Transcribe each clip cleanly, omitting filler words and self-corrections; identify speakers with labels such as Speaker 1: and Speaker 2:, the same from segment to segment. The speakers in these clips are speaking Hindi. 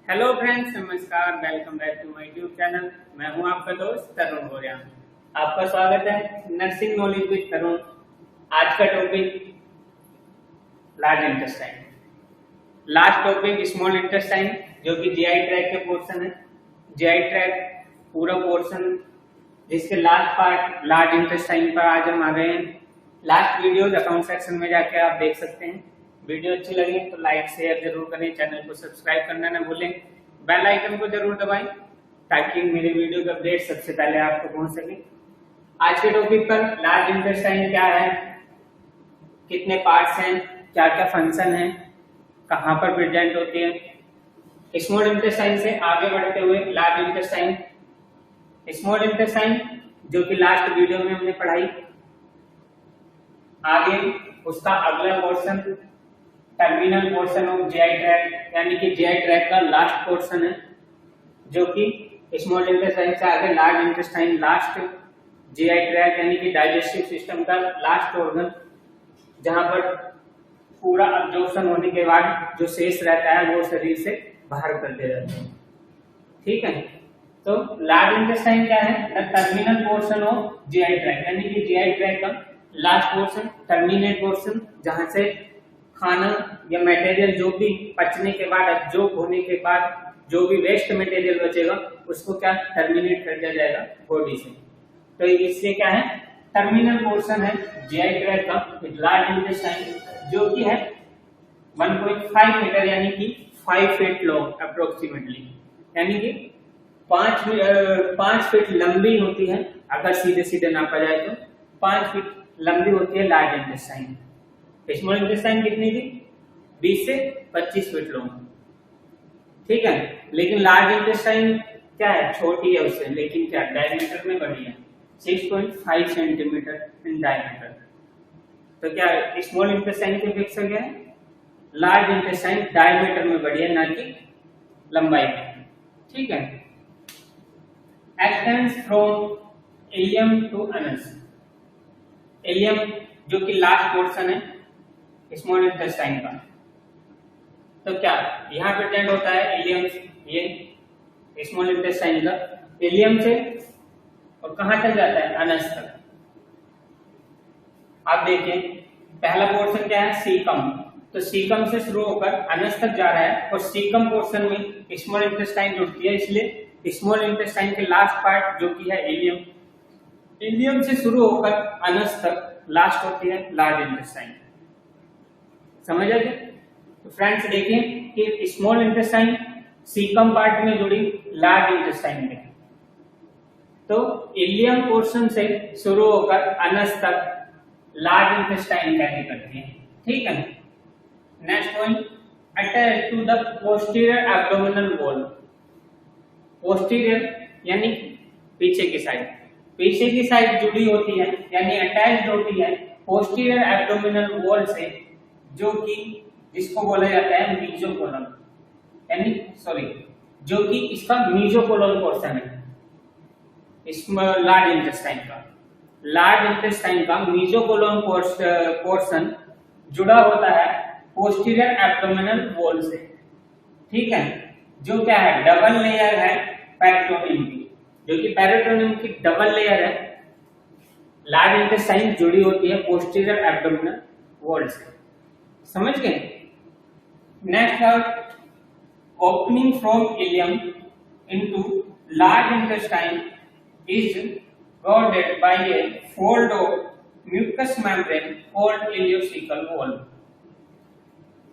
Speaker 1: हेलो फ्रेंड्स, नमस्कार। Welcome back to my YouTube channel. मैं हूं आपका दोस्त तरुण बोरिया। आपका स्वागत है नर्सिंग नॉलेज विद तरुण। आज का topic large intestine. Last topic small intestine, जो कि जीआई ट्रैक के पोर्शन है। जीआई ट्रैक पूरा पोर्शन जिसके लास्ट पार्ट लार्ज इंटेस्टाइन पर आज हम आ गए हैं। लास्ट वीडियो अकाउंट सेक्शन में जाके आप देख सकते हैं। वीडियो अच्छी लगी तो लाइक शेयर जरूर करें, चैनल को सब्सक्राइब करना ना भूलें, बेल आइकन को जरूर दबाएं ताकि मेरे वीडियो के अपडेट सबसे पहले आपको पहुंच सके। आज के टॉपिक पर लार्ज इंटेस्टाइन क्या है, कितने पार्ट्स हैं, क्या क्या फंक्शन है, कहां पर प्रेजेंट होती है। स्मॉल इंटेस्टाइन से आगे बढ़ते हुए लार्ज इंटेस्टाइन। स्मॉल इंटेस्टाइन जो कि लास्ट वीडियो में हमने पढ़ाई, आगे उसका अगला portion terminal portion of GI tract, यानी कि जीआई ट्रैक का लास्ट पोर्शन है, जो कि स्मॉल इंटेस्टाइन से आगे large intestine last GI tract यानी कि डाइजेस्टिव सिस्टम का लास्ट ऑर्गन, जहां पर पूरा अब्जॉर्प्शन होने के बाद जो शेष रहता है वो शरीर से बाहर कर दिया जाता है। ठीक है, तो लार्ज इंटेस्टाइन क्या है? The terminal portion of GI tract, यानी कि जीआई ट्रैक का लास्ट पोर्शन, टर्मिनेट पोर्शन, जहां से खाना या मटेरियल जो भी पचने के बाद एब्जॉर्ब होने के बाद जो भी वेस्ट मटेरियल बचेगा उसको क्या टर्मिनेट कर दिया जाएगा बॉडी से। तो इससे क्या है, टर्मिनल पोर्शन है जीआई ट्रैक का लार्ज इंटेस्टाइन, जो कि है 1.5 मीटर यानी कि 5 फीट लॉन्ग अप्रोक्सीमेटली, यानी कि 5 फीट लंबी होती है। अगर सीधे सीधे नापा जाए तो 5 फीट लंबी होती है लार्ज इंटेस्टाइन। स्मॉल इंटेस्टाइन कितनी थी? 20 से 25 फीट लॉन्ग। ठीक है, लेकिन लार्ज इंटेस्टाइन क्या है, छोटी है उससे, लेकिन क्या डायमीटर में बड़ी है, 6.5 सेंटीमीटर इन डायमीटर। तो क्या स्मॉल इंटेस्टाइन की अपेक्षा क्या है, लार्ज इंटेस्टाइन डायमीटर में बड़ी है, ना कि लंबाई में। ठीक है, extends from ileum to anus. Ileum जो कि लास्ट पोर्शन है स्मॉल इंटेस्टाइन का, तो क्या यहाँ प्रेजेंट होता है इलियम, ये स्मॉल इंटेस्टाइन का इलियम से, और कहां तक जाता है, अनस तक। आप देखिए पहला पोर्शन क्या है, सीकम। तो सीकम से शुरू होकर अनस तक जा रहा है, और सीकम पोर्शन में स्मॉल इंटेस्टाइन जुड़ती है, इसलिए स्मॉल इंटेस्टाइन के लास्ट पार्ट जो कि है इलियम, इलियम से शुरू होकर अनस तक लास्ट होती है लार्ज इंटेस्टाइन। समझ आए? तो फ्रेंड्स देखिए कि स्मॉल इंटेस्टाइन सीकम पार्ट में जुड़ी लार्ज इंटेस्टाइन में, तो इलियम पोर्शन से शुरू होकर अनस तक लार्ज इंटेस्टाइन कैरी करती है। ठीक है, next point, attach to the posterior abdominal wall. Posterior यानी पीछे की साइड, पीछे की साइड जुड़ी होती है यानी अटैच्ड होती है पोस्टीरियर एब्डोमिनल वॉल से, जो कि जिसको बोला जाता है मीजोकोलम, यानी जो कि इसका मीजोकोलम पोर्शन है लार्ज इंटेस्टाइन का। लार्ज इंटेस्टाइन का मीजोकोलम पोर्शन जुड़ा होता है पोस्टीरियर एब्डोमिनल वॉल से। ठीक है, जो क्या है, डबल लेयर है पेरिटोनियम की, जो कि पेरिटोनियम की डबल लेयर है। लार्ज इंटेस्टाइन जुड़ी होती है पोस्टीरियर एब्डोमिनल वॉल से। समझ गए? नेक्स्ट है opening from ileum into large intestine is guarded by a fold of mucous membrane called ileocaecal wall.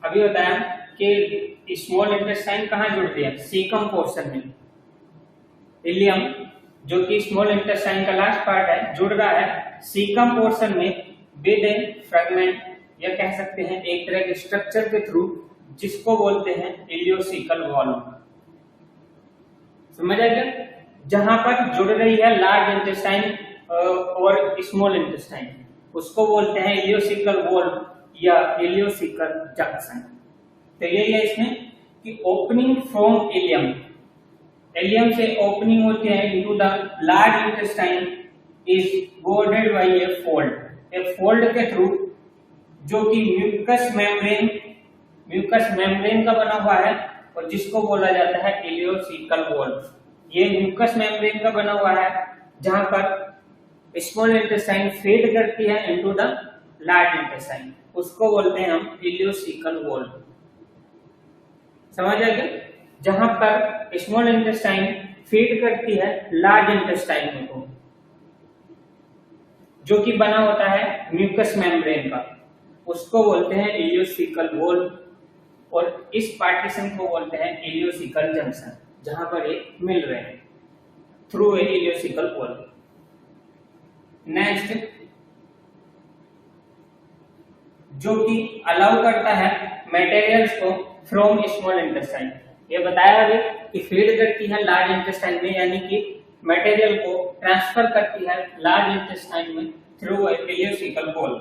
Speaker 1: अभी बताया कि स्मॉल इंटेस्टाइन कहां जुड़ती है, सीकम पोर्शन में। इलियम जो कि स्मॉल इंटेस्टाइन का लास्ट पार्ट है, जुड़ रहा है सीकम पोर्शन में विद ए फ्रेगमेंट, या कह सकते हैं एक तरह के स्ट्रक्चर के थ्रू, जिसको बोलते हैं इलियोसिकल वॉल। समझ आएगा? जहां पर जुड़ रही है लार्ज इंटेस्टाइन और स्मॉल इंटेस्टाइन, उसको बोलते हैं इलियोसिकल वॉल या इलियोसिकल जंक्शन। तो यही है इसमें कि ओपनिंग फ्रॉम इलियम, इलियम से ओपनिंग होती है into the large intestine is bordered by a fold, a fold के थ्रू, जो कि म्यूकस मेम्ब्रेन का बना हुआ है, और जिसको बोला जाता है इलियोसिकल वॉल। ये म्यूकस मेम्ब्रेन का बना हुआ है जहां पर स्मॉल इंटेस्टाइन फीड करती है इनटू द लार्ज इंटेस्टाइन, उसको बोलते हैं हम इलियोसिकल वॉल। समझ आ गया? जहां पर स्मॉल इंटेस्टाइन फीड करती है लार्ज इंटेस्टाइन को, जो कि बना होता है म्यूकस मेम्ब्रेन का, उसको बोलते हैं इलियोसिकल वॉल। और इस पार्टीशन को बोलते हैं इलियोसिकल जंक्शन, जहां पर ये मिल रहे हैं through a ileocaecal wall. Next, जो कि अलाउ करता है मटेरियल्स को फ्रॉम स्मॉल इंटेस्टाइन। ये बताया अभी कि फीड करती है लार्ज इंटेस्टाइन में, यानी कि मटेरियल को ट्रांसफर करती है लार्ज इंटेस्टाइन में थ्रू इलियोसिकल वॉल।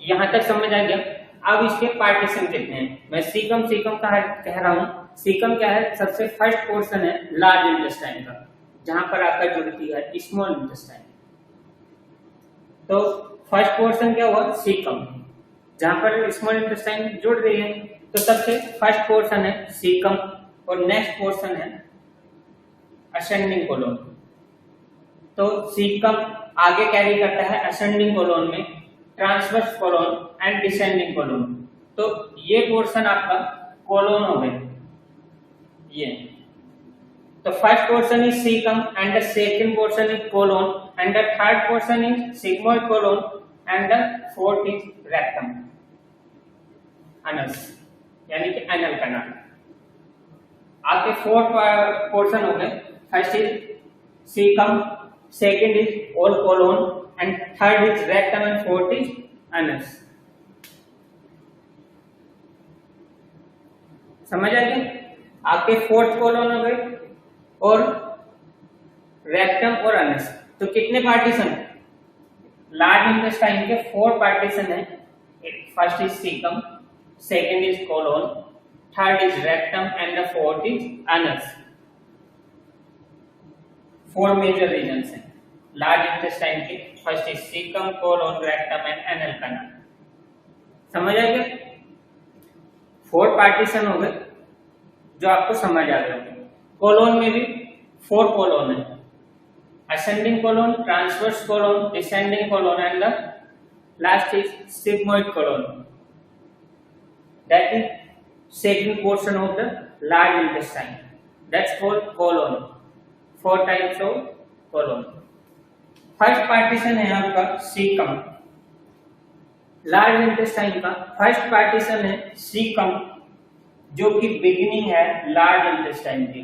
Speaker 1: यहां तक समझ आ गया? अब इसके पार्टीशन कितने हैं? मैं सीकम कह रहा हूं। सीकम क्या है? सबसे फर्स्ट पोर्शन है लार्ज इंटेस्टाइन का, जहां पर आकर जुड़ती है स्मॉल इंटेस्टाइन। तो फर्स्ट पोर्शन क्या हुआ? सीकम, जहां पर स्मॉल इंटेस्टाइन जुड़ रही है। तो सबसे फर्स्ट पोर्शन है सीकम और नेक्स्ट पोर्शन है असेंडिंग कोलोन। तो सीकम आगे कैरी करता है असेंडिंग कोलोन में transverse colon and descending colon. तो ये पोर्शन आपका कोलोन हो गया। ये तो first portion is caecum and the second portion is colon and the third portion is sigmoid colon and the fourth is rectum anus, यानी कि एनल कैनाल। आपके फोर्थ पोर्शन हो गए। First is caecum, second is all colon and third is rectum and fourth is anus. समझ आ गया? आपके फोर्थ कोलोन हो गए और रेक्टम और अनस। तो कितने पार्टीशन? लार्ज इंटेस्टाइन के 4 पार्टीशन है। First is caecum, second is colon, third is rectum and the fourth is anus. 4 major regions हैं लार्ज इंटेस्टाइन के। First is caecum, colon, rectum and anal canal. समझ आ गया? 4 पार्टीशन हो गए जो आपको समझ आ गए होंगे। कोलोन में भी 4 कोलोन है, ascending colon, transverse colon, descending colon and the last is sigmoid colon. That is second portion of the large intestine. That's called colon. 4 types of colon. First partition है आपका सीकम। लार्ज इंटेस्टाइन का फर्स्ट पार्टीशन है सीकम, जो कि बिगिनिंग है लार्ज इंटेस्टाइन की।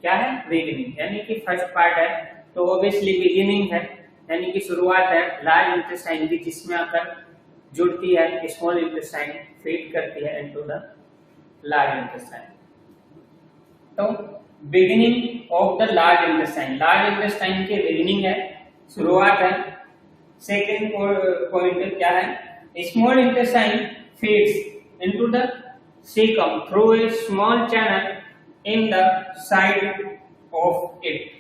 Speaker 1: क्या है? बिगिनिंग, यानी कि फर्स्ट पार्ट है तो ऑब्वियसली बिगिनिंग है, यानी कि शुरुआत है लार्ज इंटेस्टाइन की, जिसमें आकर जुड़ती है स्मॉल इंटेस्टाइन, फीड करती है इनटू द लार्ज इंटेस्टाइन। तो beginning of the large intestine के बिगिनिंग है, शुरुआत है। सेकेंड पॉइंट क्या है? Small intestine feeds into the caecum through a small channel in the side of it,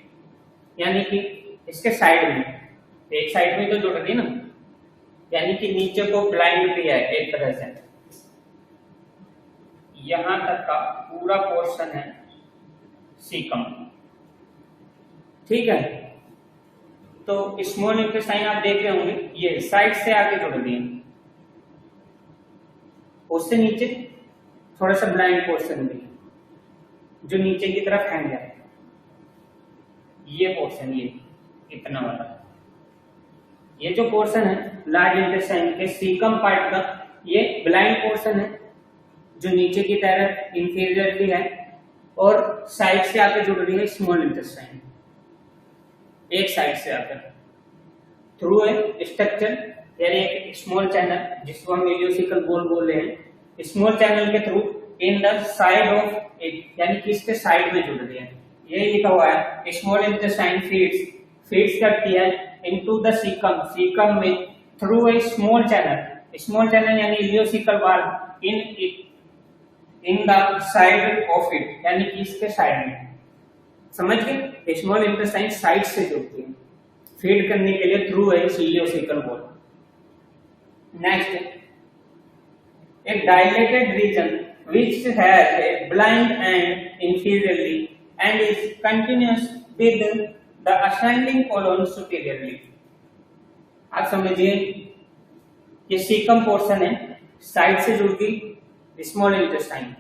Speaker 1: यानी कि इसके साइड में, एक साइड में तो जुड़ रही ना, यानी कि नीचे को ब्लाइंड भी है एक तरह से। यहां तक का पूरा पोर्शन है सीकम। ठीक है? तो स्मॉल इंटेस्टाइन आप देख रहे होंगे, ये साइड से आके जुड़ रही है, उससे नीचे थोड़ा सा ब्लाइंड पोर्शन भी जो नीचे की तरफ हैंग है। ये पोर्शन, ये इतना वाला, ये जो पोर्शन है लार्ज इंटेस्टाइन के सीकम पार्ट का, ये ब्लाइंड पोर्शन है जो नीचे की तरफ इंफीरियरली है और साइड से आकर जुड़ रही है स्मॉल इंटेस्टाइन, एक साइड से आकर थ्रू ए स्ट्रक्चर, यानी एक स्मॉल चैनल जिसको हम इलियोसिकल वॉल बोल रहे हैं। स्मॉल चैनल के through in the side of it, यानी कि इसके साइड में जुड़ रही है। यही लिखा हुआ है स्मॉल इंटेस्टाइन फीड्स करती है इनटू द सीकम में थ्रू ए स्मॉल चैनल यानी इलियोसिकल वाल in the side of it, यानी कि इसके साइड में। समझ गए? स्मॉल इंटेस्टाइन साइड से जुड़ती है फीड करने के लिए थ्रू ए इलियोसिकल वाल। Next, a dilated region which has a blind end inferiorly and is continuous with the ascending colon superiorly। आप समझिए ये सीकम पोर्शन है, साइड से जुड़ती स्मॉल इंटेस्टाइन,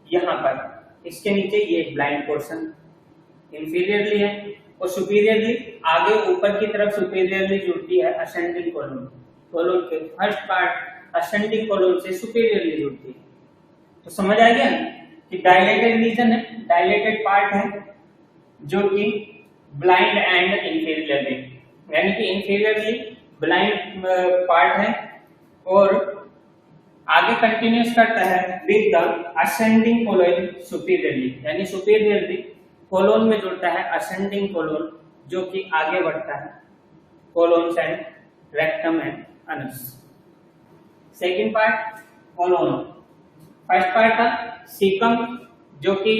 Speaker 1: यहाँ पर इसके नीचे ये ब्लाइंड पोर्शन इंफीरियरली है और सुपीरियरली आगे ऊपर की तरफ सुपीरियरली जुड़ती है असेंडिंग कोलोन। कोलोन के फर्स्ट पार्ट असेंडिंग कोलोन से सुपीरियरली जुड़ती है। तो समझ आ गया कि डायलेटेड रीजन है, डायलेटेड पार्ट है जो कि ब्लाइंड एंड इंफीरियरली, यानी कि इंफीरियरली ब्लाइंड पार्ट है और आगे कंटिन्यूस करता है with the ascending colon superiorly, यानी सुपीरियरली कोलोन में जुड़ता है असेंडिंग कोलोन जो कि आगे बढ़ता है colon and rectum and anus. Second part colon. First part था सीकम जो कि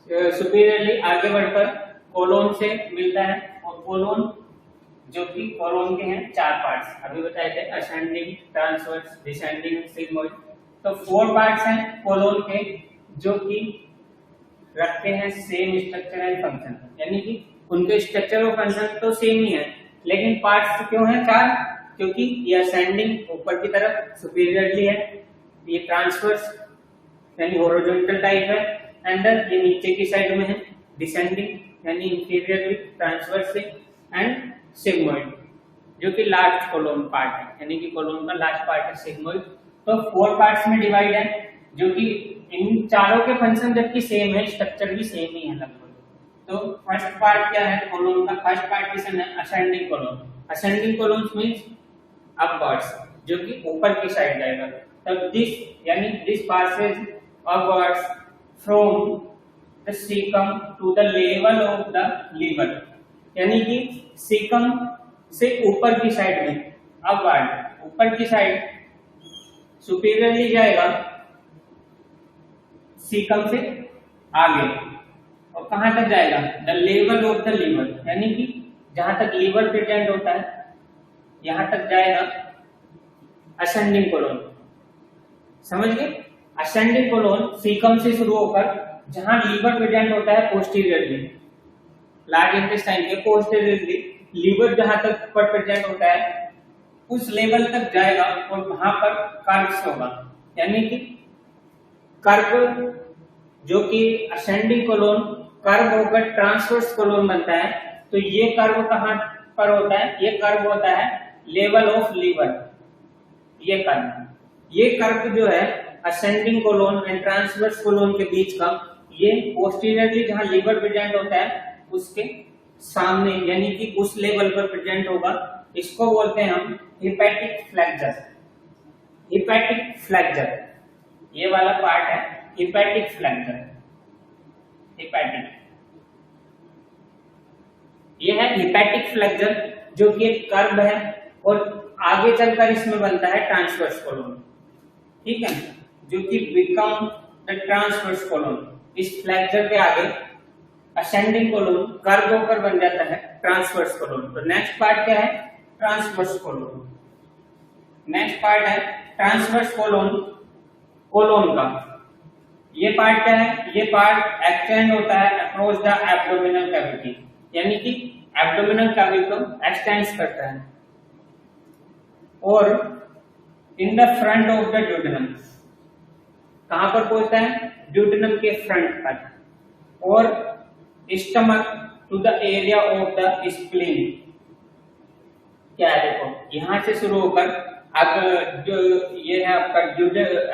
Speaker 1: सुपीरियरली आगे बढ़कर कोलोन से मिलता है और कोलोन जो कि कोलोन के हैं चार पार्ट्स अभी बताए थे, असेंडिंग, ट्रांसवर्स, डिसेंडिंग, सिग्मोइड। तो 4 पार्ट्स हैं कोलोन के जो कि रखते हैं सेम स्ट्रक्चर एंड फंक्शन, यानी कि उनके स्ट्रक्चर और फंक्शन तो सेम ही है लेकिन पार्ट्स क्यों हैं 4? क्योंकि ये असेंडिंग ऊपर की तरफ सुपीरियरली है, ये ट्रांसवर्स यानी हॉरिजॉन्टल टाइप है, अंदर ये नीचे की साइड में है, डिसेंडिंग यानी इंफीरियरली ट्रांसवर्स से, एंड सिग्मोइड जो कि लास्ट कोलोन पार्ट है, यानी कि कोलोन का लास्ट पार्ट है सिग्मोइड। तो 4 पार्ट्स में डिवाइड है जो कि इन चारों के फंक्शन जबकि सेम है, स्ट्रक्चर भी सेम ही है लगभग। तो फर्स्ट पार्ट क्या है कोलोन का? फर्स्ट पार्टीशन है ascending colon. Ascending colon means upwards जो कि ऊपर की साइड जाएगा। तब दिस यानी this passes upwards from the caecum to the level of the liver, यानी कि सीकम से ऊपर की साइड में अपवर्ड, ऊपर की साइड सुपीरियरली जाएगा सीकम से आगे और कहां तक जाएगा? The level of the liver, यानी कि जहां तक लीवर प्रेजेंट होता है यहां तक जाएगा असेंडिंग कोलोन। समझ गए? असेंडिंग कोलोन सीकम से शुरू होकर जहां लीवर प्रेजेंट होता है पोस्टीरियरली, लार्ज इंटेस्टाइन के पोस्टीरियरली लीवर जहां तक पर प्रेजेंट होता है उस लेवल तक जाएगा और वहां पर कर्व्स होगा, यानी कि कर्व जो कि असेंडिंग कोलोन कर्व होकर ट्रांसवर्स कोलोन बनता है। तो ये कर्व कहां पर होता है? ये कर्व होता है लेवल ऑफ लीवर। ये कर्व जो है ascending colon and transverse colon के बीच का, ये पोस्टीरियरली जहां लीवर प्रेजेंट होता है उसके सामने यानी कि उस लेवल पर प्रेजेंट होगा। इसको बोलते हैं हम हिपैटिक फ्लेक्सर। हिपैटिक फ्लेक्सर ये वाला पार्ट है हिपैटिक फ्लेक्सर। हिपैटिक ये है हिपैटिक फ्लेक्सर जो कि एक कर्व है और आगे चलकर इसमें बनता है ट्रांसवर्स कोलोन। ठीक है, जो कि बिकम द ट्रांसवर्स कोलोन। इस फ्लेक्सर के आगे असेंडिंग कोलोन कर्व होकर बन जाता है ट्रांसवर्स कोलोन। तो नेक्स्ट पार्ट क्या है? Transverse colon. नेक्स्ट पार्ट है ट्रांसवर्स कोलोन। कोलोन का ये पार्ट क्या है? ये पार्ट एक्सटेंड होता है अक्रॉस द एब्डोमिनल कैविटी, यानी कि एब्डोमिनल कैविटी को एक्सटेंड करता है और in the front of the duodenum. कहां पर पहुंचता है? ड्यूडेनम के फ्रंट पर। और stomach to the area of the spleen. क्या है? देखो यहां से शुरू होकर अब जो ये है आपका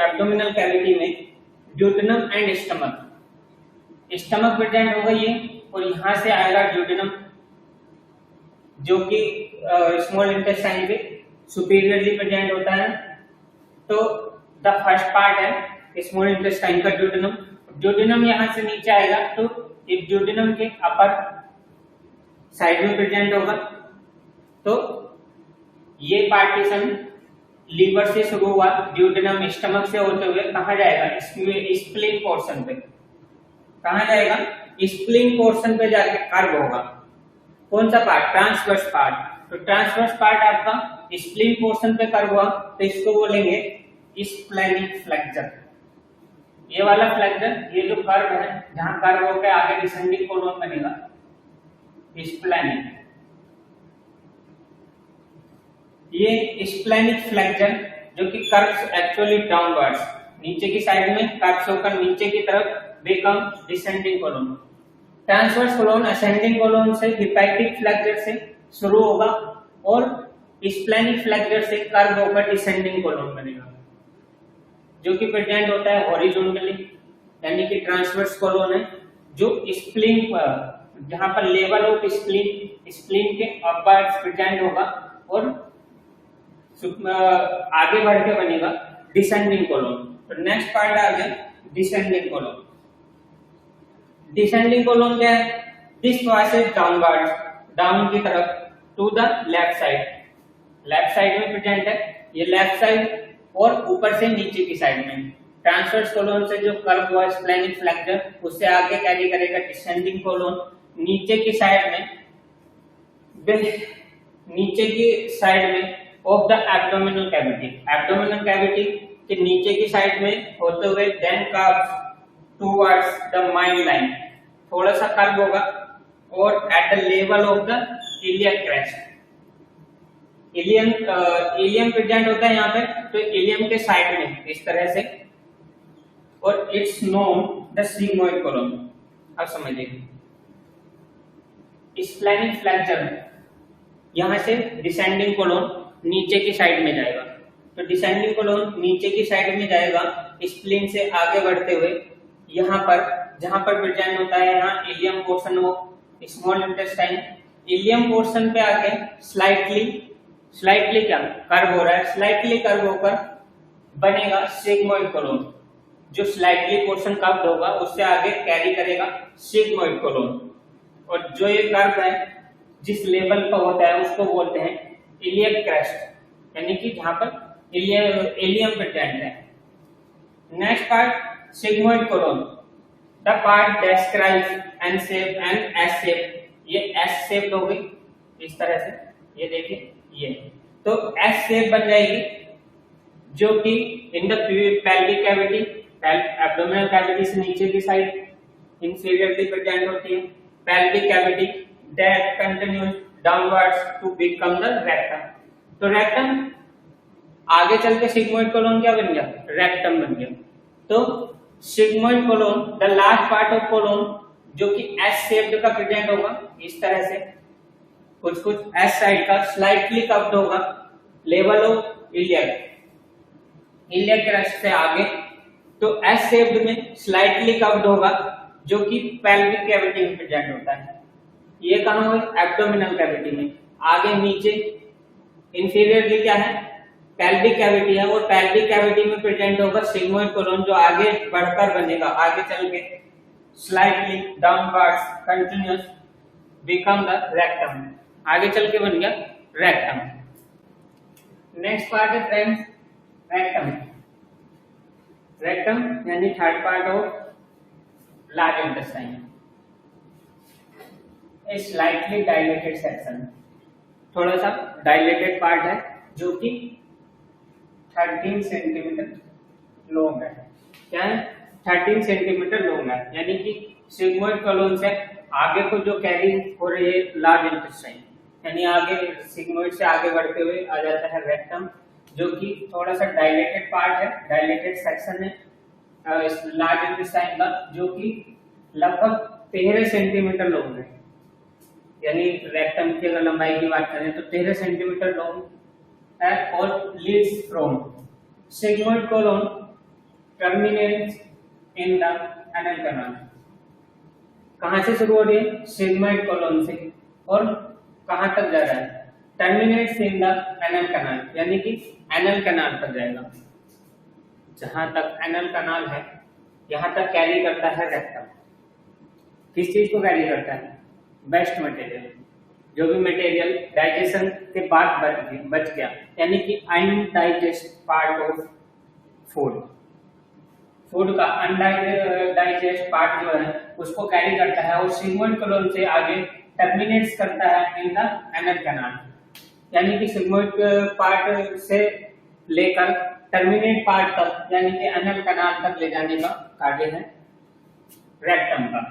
Speaker 1: एब्डोमिनल कैविटी में duodenum and stomach. Stomach present होगा ये और यहां से आएगा ड्यूडेनम जो कि स्मॉल इंटेस्टाइन के सुपीरियरली प्रेजेंट होता है। तो द फर्स्ट पार्ट है स्मॉल इंटेस्टाइन का ड्यूडेनम। ड्यूडेनम यहां से नीचे आएगा तो इस ड्यूडेनम के अपर साइड में प्रेजेंट होगा। तो ये पार्टीशन लीवर से शुरू हुआ, ड्यूडेनम स्टमक से होते हुए कहां जाएगा? स्प्लीन पोर्शन पे। कहां जाएगा? स्प्लीन पोर्शन पे जाके कर्व होगा। कौन सा पार्ट? Transverse part. तो ट्रांसवर्स पार्ट आपका स्प्लीन पोर्शन पे कर्व हुआ तो इसको बोलेंगे स्प्लेनिक फ्लेक्सर। ये वाला फ्लेक्सर, ये जो कर्व है जहां कर्व होकर आगे डिसेंडिंग कोलोन बनेगा, स्प्लेनिक। ये स्प्लेनिक फ्लेक्सर जो कि कर्व्स एक्चुअली डाउनवर्ड्स, नीचे की साइड में कर्व्स होकर नीचे की तरफ become descending colon. Transverse colon ascending colon से हिपैटिक फ्लेक्सर से शुरू होगा और स्प्लेनिक फ्लेक्सर से कर्व होकर डिसेंडिंग कोलोन बनेगा, जो कि प्रेजेंट होता है हॉरिजॉन्टली, यानी कि ट्रांसवर्स कोलोन है जो स्प्लीन पर, जहां पर लेवल ऑफ स्प्लीन के अपवर्ड्स प्रेजेंट होगा और आगे बढ़ के बनेगा डिसेंडिंग कोलोन। तो नेक्स्ट पार्ट आ गया डिसेंडिंग कोलोन। डिसेंडिंग कोलोन क्या है? दिस पासेज डाउनवर्ड्स, डाउन की तरफ, to the left side, left side में प्रेजेंट है ये लेफ्ट साइड, और ऊपर से नीचे की साइड में। ट्रांसवर्स कोलोन से जो कर्व हुआ स्प्लेनिक फ्लेक्सर, उससे आगे कैरी करेगा डिसेंडिंग कोलोन। नीचे की साइड में of the abdominal cavity, abdominal cavity के नीचे की साइड में होते हुए then curves towards the mid line, थोड़ा सा कर्व होगा और at the level of the iliac crest. Ilium present होता है यहाँ पे, तो इलियम के साइड में इस तरह से, और it's known the sigmoid colon. अब समझिए, स्प्लेनिक फ्लेक्सर यहां से डिसेंडिंग कोलोन नीचे की साइड में जाएगा, तो डिसेंडिंग कोलोन नीचे की साइड में जाएगा स्प्लीन से आगे बढ़ते हुए, यहाँ पर जहां पर प्रेजेंट होता है यहाँ ileum portion of small intestine. Ileum portion पे आके स्लाइटली क्या कर्व हो रहा है, स्लाइटली कर्व होकर बनेगा सिग्मोइड कोलोन। जो स्लाइटली पोर्शन कर्व होगा उससे आगे कैरी करेगा सिग्मोइड कोलोन, और जो ये कर्व है जिस लेवल पर होता है उसको बोलते हैं इलियक क्रेस्ट, यानी कि जहां पर इलियम प्रेजेंट है। Next part sigmoid colon, the part describes an shape and S shape. ये एस शेप हो गई इस तरह से, ये देखिए ये तो एस शेप बन जाएगी, जो कि in the pelvic cavity, abdominal cavity से नीचे की साइड इंफीरियरली प्रेजेंट होती है। Pelvic cavity that continues downwards to become the rectum. तो रेक्टम आगे चल के सिग्मोइड कोलोन क्या बन गया? रेक्टम बन गया। तो sigmoid colon the last part of colon जो कि एस शेप्ड का प्रेजेंट होगा इस तरह से, कुछ एस साइड का स्लाइटली कर्व्ड होगा, लेवल ऑफ इलियक क्रेस्ट से आगे, तो एस शेप्ड में स्लाइटली कर्व्ड होगा, जो कि पेल्विक कैविटी में प्रेजेंट होता है। ये कहां हुआ? एब्डोमिनल कैविटी में। आगे नीचे इंफीरियरली क्या है? पेल्विक कैविटी है, और पेल्विक कैविटी में प्रेजेंट होगा सिग्मोइड कोलोन, जो आगे बढ़कर बनेगा, आगे चल के slightly downwards continuous become the rectum, आगे चल के बन गया रेक्टम। नेक्स्ट पार्ट है फ्रेंड्स रेक्टम। रेक्टम यानी third part of large intestine, A slightly dilated section, थोड़ा सा डायलेटेड पार्ट है जो कि 13 सेंटीमीटर लॉन्ग है। क्या है? 13 सेंटीमीटर लॉन्ग है, यानी कि सिग्मोइड कोलोन से आगे को जो कैरी हो रही है लार्ज इंटेस्टाइन, यानी आगे सिग्मोइड से आगे बढ़ते हुए आ जाता है रेक्टम, जो कि थोड़ा सा डायलेटेड पार्ट है, डायलेटेड सेक्शन है लार्ज इंटेस्टाइन का, जो कि लगभग 13 सेंटीमीटर लॉन्ग है। यानी रेक्टम की अगर लंबाई की बात करें तो 13 सेंटीमीटर लॉन्ग है, और leads from sigmoid colon terminates in the anal canal. कहां से शुरू हो रही है? सिग्मोइड कोलोन से, और कहां तक जा रहा है? Terminates in the anal canal, यानी कि एनल कैनाल पर जाएगा। जहां तक एनल कैनाल है यहां तक कैरी करता है रेक्टम। किस चीज को कैरी करता है? वेस्ट मटेरियल, जो भी मटेरियल डाइजेशन के बाद बच गया, यानी कि अनडाइजेस्ट पार्ट ऑफ फूड का अनडाइजेस्ट पार्ट जो है उसको कैरी करता है, और सिग्मोइड कोलोन से आगे टर्मिनेट्स करता है इन द एनल कैनाल, यानी कि सिग्मोइड पार्ट से लेकर टर्मिनेट पार्ट तक यानी कि एनल कैनाल तक ले जाने का कार्य है रेक्टम का।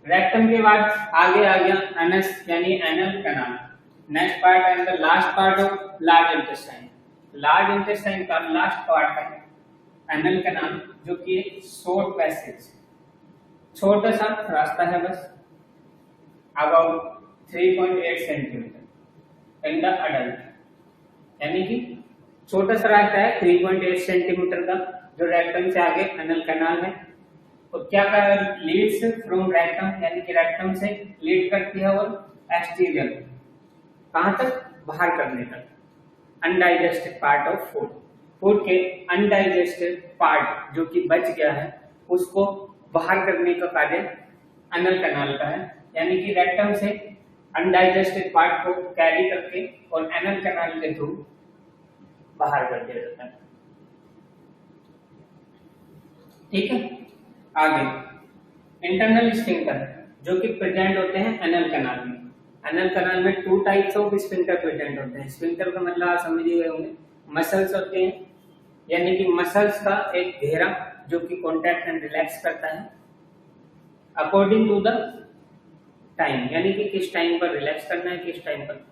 Speaker 1: रेक्टम के बाद आगे आ गया एनस यानी anal canal. Next part and the last part of large intestine. Large intestine का लास्ट पार्ट है एनल कैनाल, जो कि एक शॉर्ट पैसेज, छोटा सा रास्ता है बस, about 3.8 centimetre in the adult, यानी कि छोटा सा रास्ता है 3.8 सेंटीमीटर का जो रेक्टम से आगे एनल कैनाल है। तो क्या कर लीड्स फ्रॉम रेक्टम, यानी कि रेक्टम से लीड करती है और एक्सटीरियर कहां तक, बाहर करने तक, undigested part of food, food के अनडाइजेस्टेड पार्ट जो कि बच गया है उसको बाहर करने का कार्य एनल कैनाल का है, यानी कि रेक्टम से अनडाइजेस्टेड पार्ट को कैरी करके और एनल कैनाल के थ्रू बाहर कर दिया जाता है। ठीक है, आगे इंटरनल स्फिंक्टर जो कि प्रेजेंट होते हैं एनल कैनाल में। एनल कैनाल में 2 टाइप्स ऑफ स्फिंक्टर प्रेजेंट होते हैं। स्फिंक्टर का मतलब आप समझ ही गए होंगे, मसल्स होते हैं, यानी कि मसल्स का एक घेरा जो कि कॉन्ट्रैक्ट एंड रिलैक्स करता है अकॉर्डिंग टू द टाइम, यानी कि किस टाइम पर रिलैक्स करना है, किस टाइम पर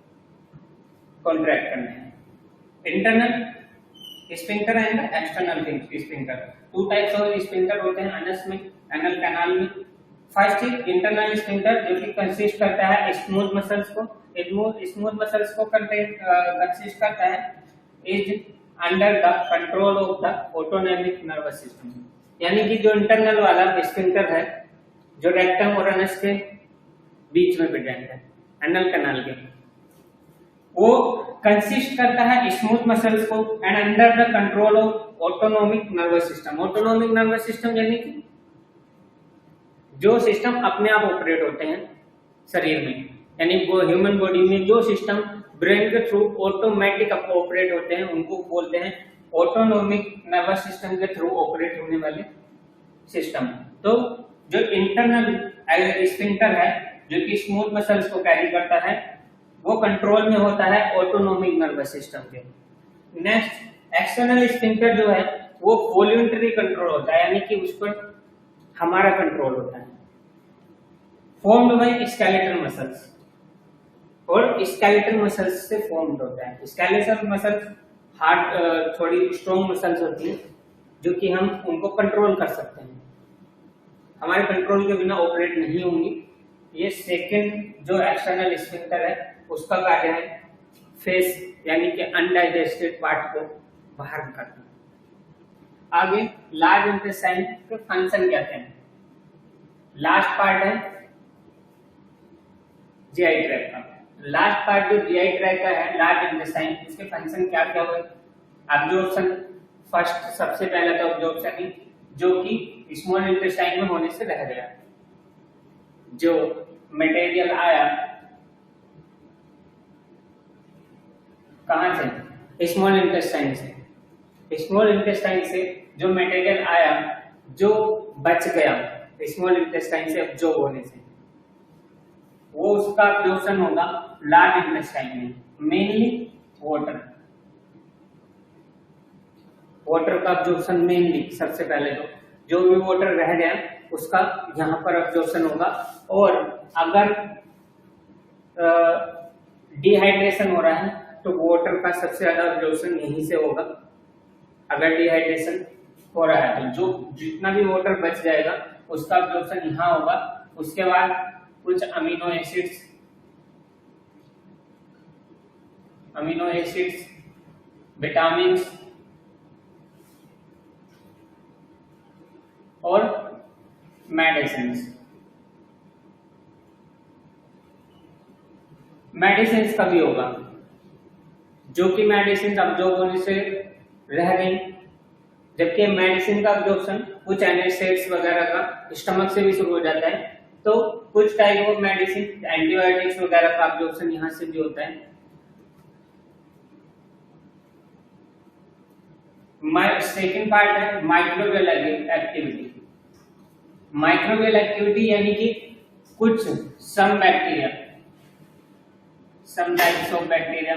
Speaker 1: कॉन्ट्रैक्ट करना है। Internal sphincter and external sphincter, 2 types of sphincter होते हैं अनस में, एनल कैनाल में। फर्स्ट इज इंटरनल स्फिंक्टर जो कि कंसिस्ट करता है स्मूथ मसल्स को, स्मूथ मसल्स को कंसिस्ट करता है is under the control of the autonomic nervous system, यानी कि जो इंटरनल वाला स्फिंक्टर है जो रेक्टम और अनस के बीच में प्रेजेंट है एनल कैनाल के, वो कंसिस्ट करता है स्मूथ मसल्स को and under the control of autonomic nervous system. Autonomic nervous system यानी कि जो सिस्टम अपने आप ऑपरेट होते हैं शरीर में, यानी वो ह्यूमन बॉडी में जो सिस्टम ब्रेन के थ्रू ऑटोमेटिक ऑपरेट होते हैं उनको बोलते हैं ऑटोनॉमिक नर्वस सिस्टम के थ्रू ऑपरेट होने वाले सिस्टम। तो जो इंटरनल स्फिंक्टर है जो कि स्मूथ मसल्स को कैरी करता है वो कंट्रोल में होता है ऑटोनॉमिक नर्वस सिस्टम के। नेक्स्ट एक्सटर्नल स्फिंक्टर जो है वो वॉल्यूंटरी कंट्रोल होता है, यानी कि उस पर हमारा कंट्रोल होता है। फॉर्म्ड बाय स्केलेटल मसल्स, और स्केलेटल मसल्स से फॉर्म्ड होता है। स्केलेटल मसल्स हार्ड थोड़ी स्ट्रॉन्ग मसल्स होती है जो कि हम उनको कंट्रोल कर सकते हैं, हमारे कंट्रोल के बिना ऑपरेट नहीं होंगी। ये सेकंड जो एक्सटर्नल स्फिंक्टर है उसका कार्य है फेस, यानी कि अनडाइजेस्टेड पार्ट को बाहर करना। आगे लार्ज इंटेस्टाइन के फंक्शन क्या हैं। लास्ट पार्ट है जीआई ट्रैक्ट का। लास्ट पार्ट जो जीआई ट्रैक्ट का है लार्ज इंटेस्टाइन, इसके फंक्शन क्या क्या हुए। एब्जॉर्प्शन, फर्स्ट सबसे पहला तो एब्जॉर्प्शन ही जो कि स्मॉल इंटेस्टाइन में होने से रह गया। जो मटेरियल आया कहां से, स्मॉल इंटेस्टाइन से, स्मॉल इंटेस्टाइन से जो मटेरियल आया जो बच गया स्मॉल इंटेस्टाइन से एब्जॉर्ब होने से, वो उसका एब्जॉर्प्शन होगा लार्ज इंटेस्टाइन में, मेनली वाटर। वाटर का एब्जॉर्प्शन मेनली सबसे पहले तो जो भी वाटर रह गया उसका यहाँ पर एब्जॉर्प्शन होगा। और अगर डिहाइड्रेशन हो रहा है तो वाटर का सबसे ज्यादा एब्जॉर्प्शन यहीं से होगा। अगर डिहाइड्रेशन हो रहा है तो जो जितना भी वाटर बच जाएगा उसका एब्जॉर्प्शन यहाँ होगा। उसके बाद कुछ अमीनो एसिड्स, विटामिन और मेडिसिन का भी होगा, जो कि मेडिसिन अब्जॉर्ब होने से रह गई। जबकि मेडिसिन का अब्जॉर्प्शन कुछ एनेस्थेटिक्स वगैरह का स्टमक से भी शुरू हो जाता है, तो कुछ टाइप ऑफ मेडिसिन एंटीबायोटिक्स वगैरह का अब्जॉर्प्शन यहाँ से भी होता है। सेकेंड पार्ट है माइक्रोबियल एक्टिविटी। माइक्रोबियल एक्टिविटी यानी कि कुछ some bacteria, some types of bacteria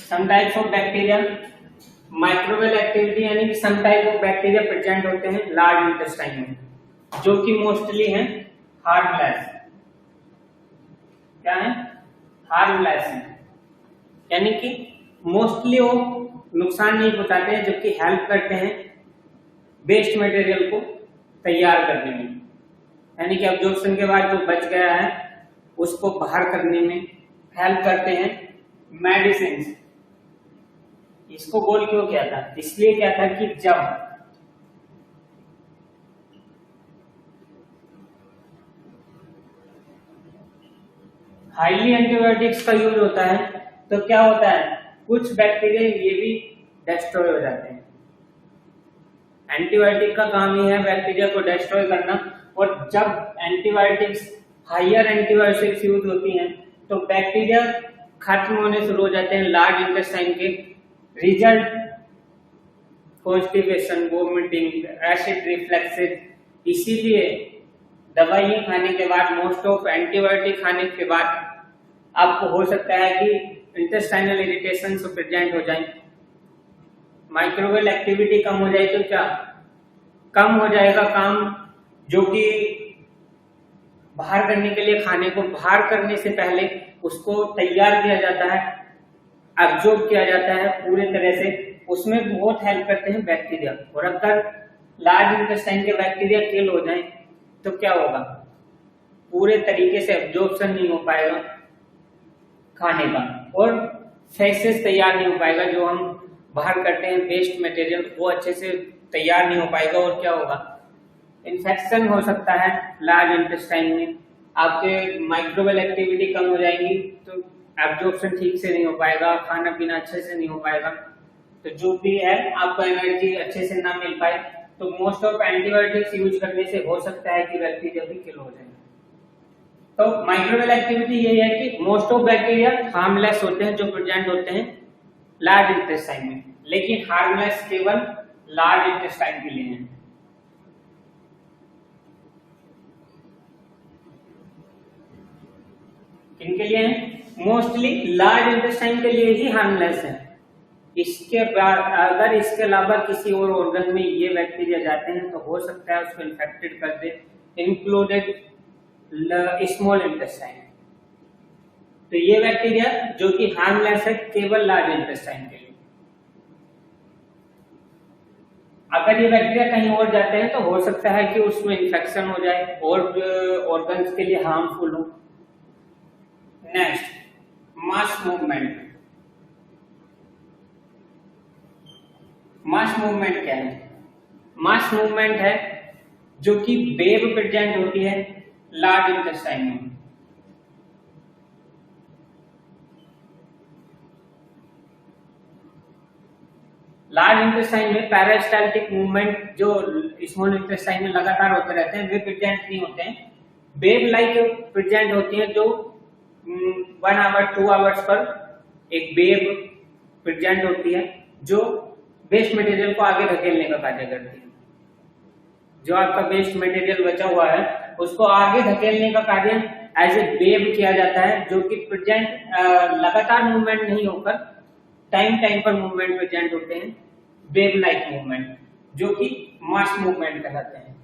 Speaker 1: some types of bacteria, microbial activity यानी कि some type of bacteria present होते हैं लार्ज इंटेस्टाइन में, जो कि मोस्टली हैं हार्मलेस। क्या है? हार्मलेस है, यानी कि मोस्टली वो नुकसान नहीं पहुंचाते हैं, जबकि हेल्प करते हैं वेस्ट मटेरियल को तैयार करने में, यानी कि एब्जॉर्प्शन के बाद जो बच गया है उसको बाहर करने में हेल्प करते हैं मेडिसिन। इसको गोल क्यों किया था? इसलिए क्या था कि जब हाईली एंटीबायोटिक्स का यूज होता है तो क्या होता है, कुछ बैक्टीरिया ये भी डिस्ट्रॉय हो जाते हैं। एंटीबायोटिक का काम ही है बैक्टीरिया को डिस्ट्रॉय करना, और जब एंटीबायोटिक्स हायर एंटीबायोटिक्स यूज होती हैं तो बैक्टीरिया खत्म होने शुरू हो जाते हैं लार्ज इंटेस्टाइन के। Result constipation, vomiting, acid reflexes. इसीलिए दवाइयां खाने के बाद, मोस्ट ऑफ एंटीबायोटिक खाने के बाद आपको हो सकता है कि इंटेस्टाइनल इरिटेशन प्रेजेंट हो जाए। माइक्रोवेल एक्टिविटी कम हो जाए तो क्या कम हो जाएगा काम, जो कि बाहर करने के लिए खाने को बाहर करने से पहले उसको तैयार किया जाता है, एब्जॉर्ब किया जाता है पूरे तरह से, उसमें बहुत हेल्प करते हैं बैक्टीरिया। और अगर लार्ज इंटेस्टाइन के बैक्टीरिया किल हो जाए तो क्या होगा, पूरे तरीके से एब्जॉर्प्शन नहीं हो पाएगा खाने का, और फेसेस तैयार नहीं हो पाएगा। जो हम बाहर करते हैं वेस्ट मटेरियल वो अच्छे से तैयार नहीं हो पाएगा, और क्या होगा, इन्फेक्शन हो सकता है लार्ज इंटेस्टाइन में। आपके माइक्रोवेल एक्टिविटी कम हो जाएगी तो एब्जॉर्प्शन ठीक से नहीं हो पाएगा, खाना पीना अच्छे से नहीं हो पाएगा, तो जो भी है आपको एनर्जी अच्छे से ना मिल पाए। तो मोस्ट ऑफ एंटीबायोटिक्स यूज करने से हो सकता है कि बैक्टीरिया भी किल हो जाए। तो माइक्रोवेल एक्टिविटी यही है कि मोस्ट ऑफ बैक्टीरिया हार्मलेस होते हैं, जो प्रेजेंट होते हैं लार्ज इंटेस्टाइन में, लेकिन हार्मलेस केवल लार्ज इंटेस्टाइन के लिए है। किनके लिए है? मोस्टली लार्ज इंटेस्टाइन के लिए ही हार्मलेस है। इसके बाद अगर इसके अलावा किसी और ऑर्गन में ये बैक्टीरिया जाते हैं तो हो सकता है उसको इन्फेक्टेड कर दे, इंक्लूडेड स्मॉल इंटेस्टाइन। तो ये बैक्टीरिया जो कि हार्मलेस है केवल लार्ज इंटेस्टाइन के लिए। अगर ये बैक्टीरिया कहीं और जाते हैं तो हो सकता है कि उसमें इन्फेक्शन हो जाए और ऑर्गन्स के लिए हार्मफुल हो। Next, mass movement. Mass movement क्या है? मास मूवमेंट है जो कि वेव प्रेजेंट होती है लार्ज इंटेस्टाइन में। लार्ज इंटेस्टाइन में पैरास्टाल्टिक मूवमेंट जो स्मॉल इंटेस्टाइन में लगातार होते रहते हैं वे प्रेजेंट नहीं होते हैं। वेव लाइक प्रेजेंट होती है, जो 1 आवर 2 आवर्स पर एक वेव प्रेजेंट होती है, जो वेस्ट मटेरियल को आगे धकेलने का कार्य करती है। जो आपका वेस्ट मटेरियल बचा हुआ है उसको आगे धकेलने का कार्य एज ए वेव किया जाता है, जो कि प्रेजेंट लगातार मूवमेंट नहीं होकर टाइम टाइम पर मूवमेंट प्रेजेंट होते हैं, वेव लाइक मूवमेंट, जो कि मास मूवमेंट कहलाते हैं।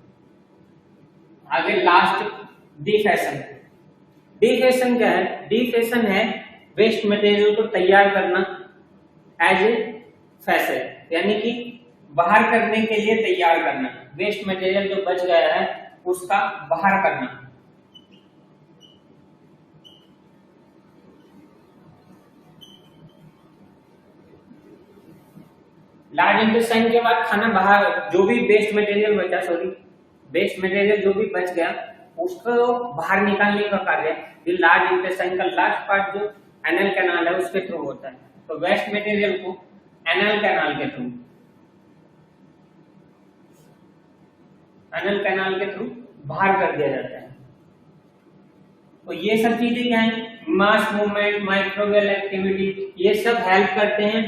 Speaker 1: आगे लास्ट, डिफेशन। डिफेशन क्या है? डिफेशन है वेस्ट मटेरियल को तैयार करना एज ए फैसल, यानी कि बाहर करने के लिए तैयार करना। वेस्ट मटेरियल जो बच गया है उसका बाहर करना। लार्ज इंटेस्टाइन के बाद खाना बाहर, जो भी वेस्ट मटेरियल बचा, वेस्ट मटेरियल जो भी बच गया उसको बाहर निकालने का कार्य ये लार्ज इंटेस्टाइन का लास्ट पार्ट जो एनल कैनाल है उसके थ्रू होता है। तो वेस्ट मटेरियल को एनल कैनाल के थ्रू बाहर कर दिया जाता है। तो ये सब चीजें क्या है? मास मूवमेंट, माइक्रोवेल एक्टिविटी, ये सब हेल्प करते हैं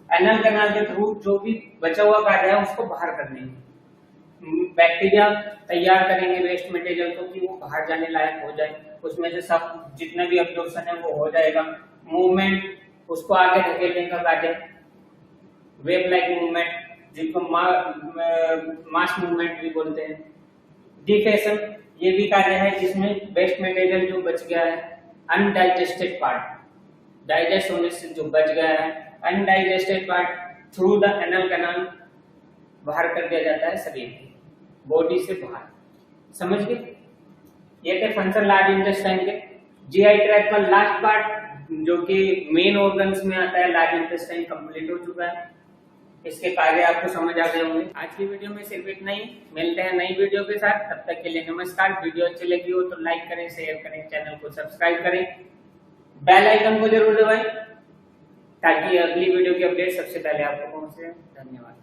Speaker 1: एनल कैनाल के थ्रू जो भी बचा हुआ कार्य है उसको बाहर करने में। बैक्टीरिया तैयार करेंगे वेस्ट मटेरियल को कि वो बाहर जाने लायक हो जाए, उसमें से सब जितना भी एब्जॉर्प्शन है वो हो जाएगा। मूवमेंट उसको आगे धकेलने का कार्य, वेव लाइक मूवमेंट जिनको मास मूवमेंट भी बोलते हैं। डिफेशन ये भी कार्य है जिसमें वेस्ट मटेरियल जो बच गया है, अनडाइजेस्टेड पार्ट डाइजेस्ट होने से जो बच गया है, undigested part through the anal canal बाहर कर दिया जाता है शरीर की, बॉडी से बाहर। समझ गए? ये थे फंक्शन लार्ज इंटेस्टाइन के। जीआई ट्रैक्ट का लास्ट पार्ट जो कि मेन ऑर्गन्स में आता है, लार्ज इंटेस्टाइन कंप्लीट हो चुका है। इसके कार्य आपको समझ आ गए होंगे। आज की वीडियो में सिर्फ इतना ही, मिलते हैं नई वीडियो के साथ, तब तक के लिए नमस्कार। वीडियो अच्छी लगी हो तो लाइक करें, शेयर करें, चैनल को सब्सक्राइब करें, बेल आइकन को जरूर दबाएं ताकि अगली वीडियो की अपडेट सबसे पहले आपको पहुंचे। धन्यवाद।